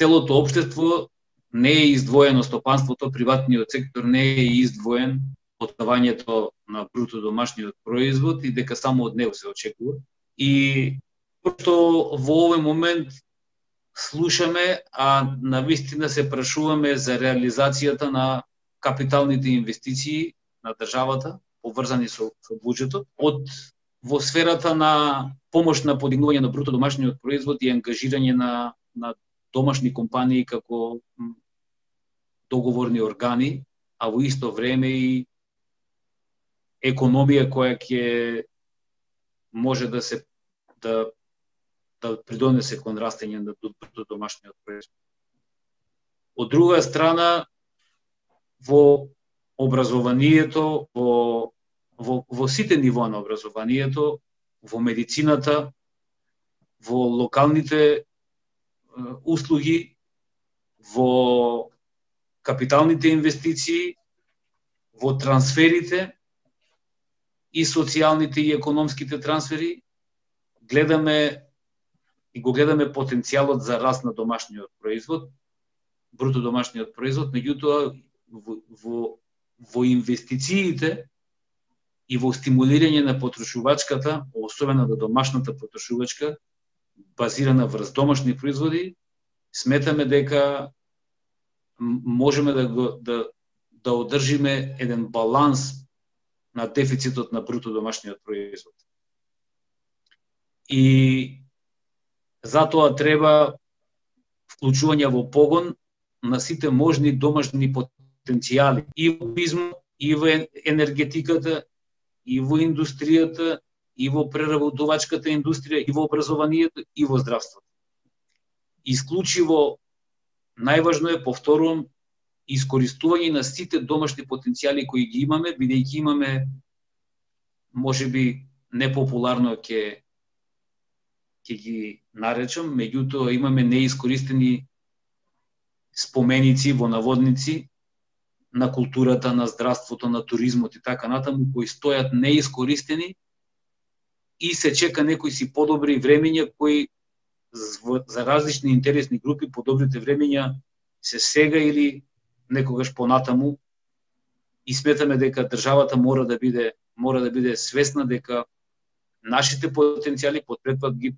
целото општество не е издвоено, стопанството, приватниот сектор не е издвоен од ставањето на бруто домашниот производ и дека само од него се очекува. И што во овој момент слушаме, а навистина се прашуваме за реализацијата на капиталните инвестиции на државата, поврзани со буџетот, во сферата на помош на подигнување на бруто домашниот производ и ангажирање на домашни компании како договорни органи, а во исто време и економија која ќе може да придонесе кон растење на бруто домашниот производ. Од друга страна, во образованието, во сите нивоа на образованието, во медицината, во локалните услуги, во капиталните инвестиции, во трансферите и социјалните и економските трансфери, го гледаме потенцијалот за раст на домашниот производ, бруто домашниот производ, меѓутоа во инвестициите и во стимулирање на потрошувачката, особено на домашната потрошувачка, базирана врз домашни производи, сметаме дека можеме да одржиме еден баланс на дефицитот на бруто домашниот производ. И затоа треба вклучување во погон на сите можни домашни потенцијали и во туризмот, и во енергетиката, и во индустријата, и во преработувачката индустрија, и во образованието, и во здравството. Исклучиво најважно е, повторувам, искористување на сите домашни потенцијали кои ги имаме, бидејќи имаме, можеби непопуларно ќе ги наречам, меѓутоа имаме неискористени споменици во наводници на културата, на здравството, на туризмот и така натаму, кои стојат неискористени и се чека некои си подобри времења кои за различни интересни групи подобрите времења се сега или некогаш понатаму, и сметаме дека државата мора да биде свесна дека нашите потенцијали подпретпат ги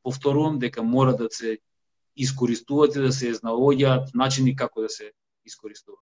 повторувам дека мора да се искористуваат и да се наоѓаат начини како да се искористуваат.